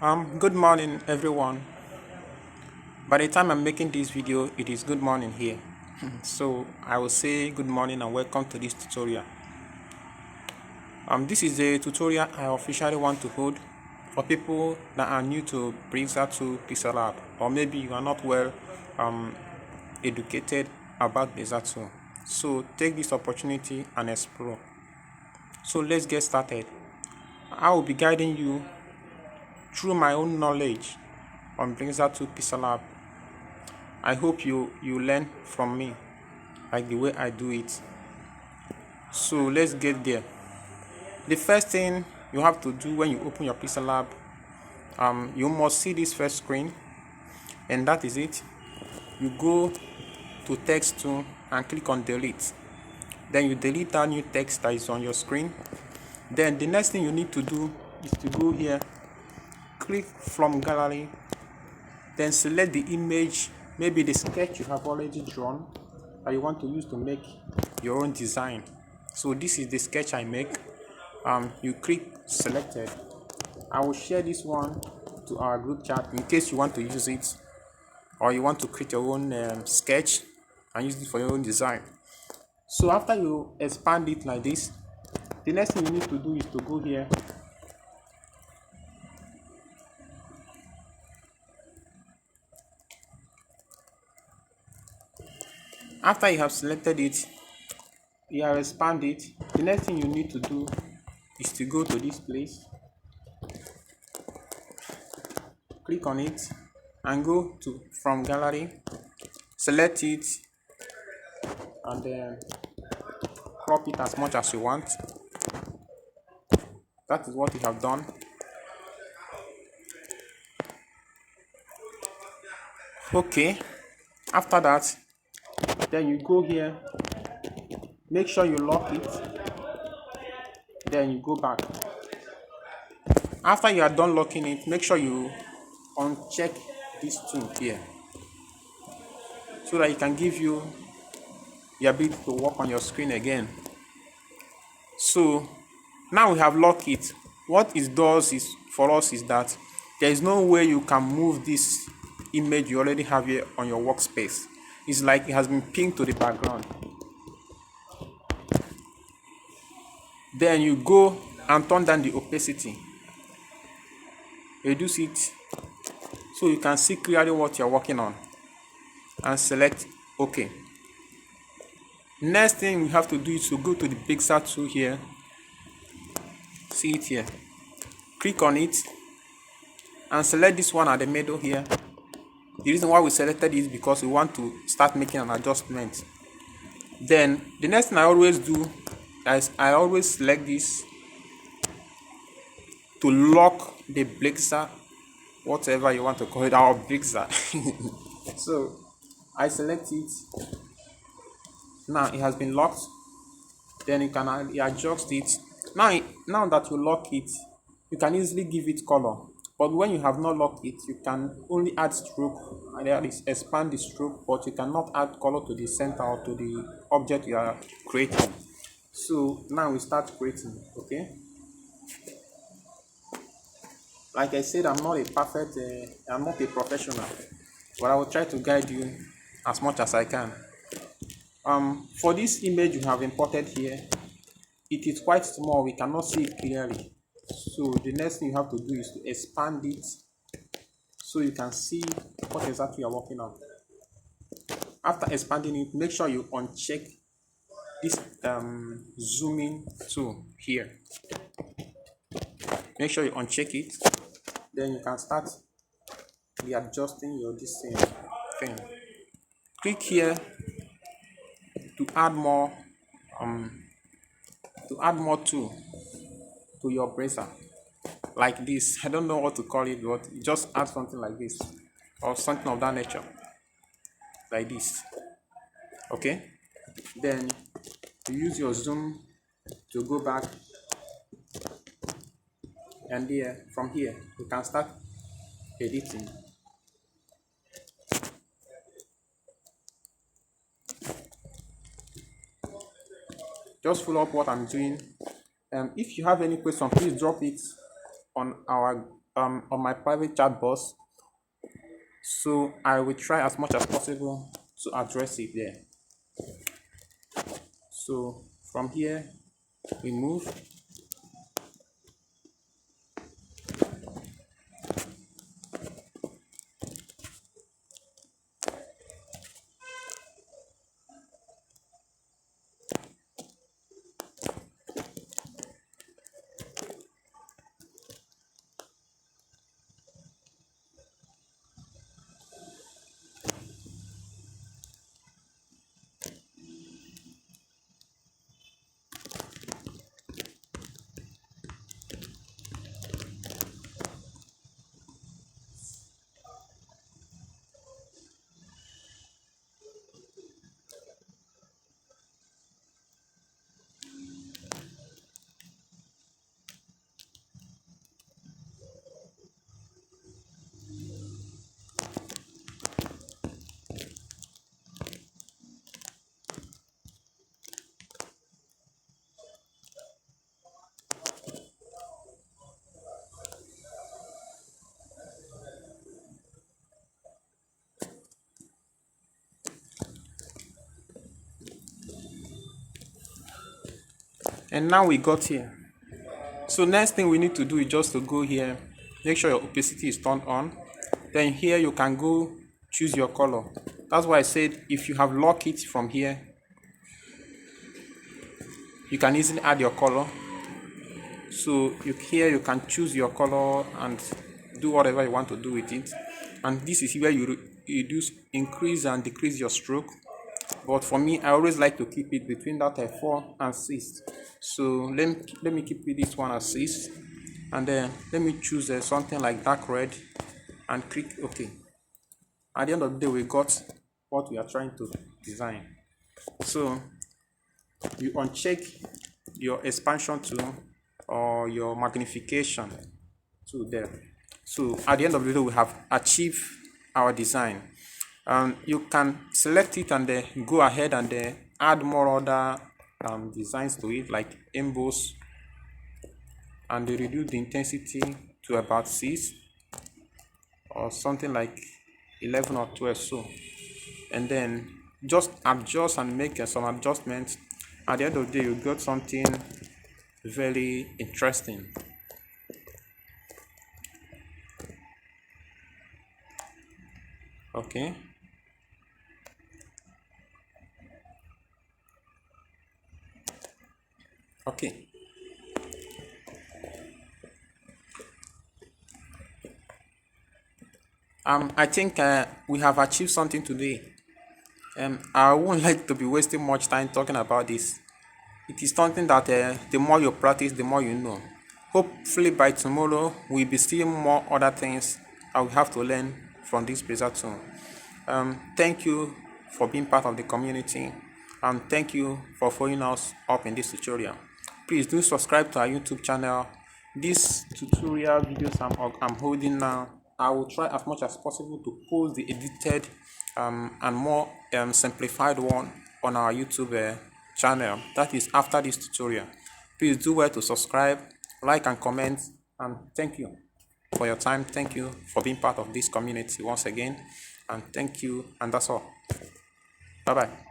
Good morning everyone. By the time I'm making this video, it is good morning here. So I will say good morning and welcome to this tutorial. This is a tutorial I officially want to hold for people that are new to Beizer to PixelLab, or maybe you are not well educated about Beizer 2. So take this opportunity and explore. So let's get started. I will be guiding you through my own knowledge on Beizer to PixelLab. I hope you learn from me, like the way I do it. So let's get there. The first thing you have to do when you open your PixelLab, you must see this first screen, and that is it. You go to text tool and click on delete. Then you delete that new text that is on your screen. Then the next thing you need to do is to go here, click from gallery, then select the image, maybe the sketch you have already drawn that you want to use to make your own design. So this is the sketch I make. You click selected. I will share this one to our group chat in case you want to use it, or you want to create your own sketch and use it for your own design. So after you expand it like this, the next thing you need to do is to go here, after you have selected it, you have expanded it. The next thing you need to do is to go to this place, click on it and go to from gallery, select it and then crop it as much as you want. That is what you have done. Okay, after that, then you go here, make sure you lock it, then you go back. After you are done locking it, make sure you uncheck this thing here so that it can give you the ability to work on your screen again. So now we have locked it. What it does is for us is that there is no way you can move this image you already have here on your workspace. It's like it has been pinned to the background. Then you go and turn down the opacity, reduce it so you can see clearly what you're working on, and select OK. Next thing we have to do is to go to the Beizer tool here. See it here. Click on it and select this one at the middle here. The reason why we selected it is because we want to start making an adjustment. Then the next thing I always do is I always select this to lock the Beizer, whatever you want to call it, our Beizer. So I select it. Now it has been locked. Then you can adjust it. Now that you lock it, you can easily give it color. But when you have not locked it, you can only add stroke, and that is expand the stroke, but you cannot add color to the center or to the object you are creating. So now we start creating. Okay, like I said, I'm not a professional, but I will try to guide you as much as I can. For this image you have imported here, it is quite small, we cannot see it clearly. So the next thing you have to do is to expand it so you can see what exactly you are working on. After expanding it, make sure you uncheck this zooming tool here. Make sure you uncheck it. Then you can start readjusting your thing. Click here to add more tool to your Beizer, like this. I don't know what to call it, but just add something like this or something of that nature, like this. Okay, then you use your zoom to go back, and there from here you can start editing. Just follow up what I'm doing. If you have any question, please drop it on our on my private chat box, so I will try as much as possible to address it there. So from here we move. And now we got here. So next thing we need to do is just to go here, make sure your opacity is turned on. Then here you can go choose your color. That's why I said if you have lock it from here, you can easily add your color. So here you can choose your color and do whatever you want to do with it. And this is where you reduce, increase and decrease your stroke. But for me, I always like to keep it between that 4 and 6. So let me keep this one as 6, and then let me choose something like dark red and click OK. At the end of the day, we got what we are trying to design. So you uncheck your expansion tool or your magnification tool there. So at the end of the day, we have achieved our design. You can select it and go ahead and add more other designs to it, like emboss, and reduce the intensity to about 6 or something like 11 or 12, so, and then just adjust and make some adjustments. At the end of the day, you got something very interesting. Okay. Okay. I think we have achieved something today. I won't like to be wasting much time talking about this. It is something that the more you practice, the more you know. Hopefully by tomorrow, we'll be seeing more other things that we have to learn from this Beizer tool. Thank you for being part of the community, and thank you for following us up in this tutorial. Please do subscribe to our YouTube channel. These tutorial videos I'm holding now, I will try as much as possible to post the edited and more simplified one on our YouTube channel. That is after this tutorial. Please do well to subscribe, like and comment, and thank you for your time. Thank you for being part of this community once again, and thank you, and that's all. Bye bye.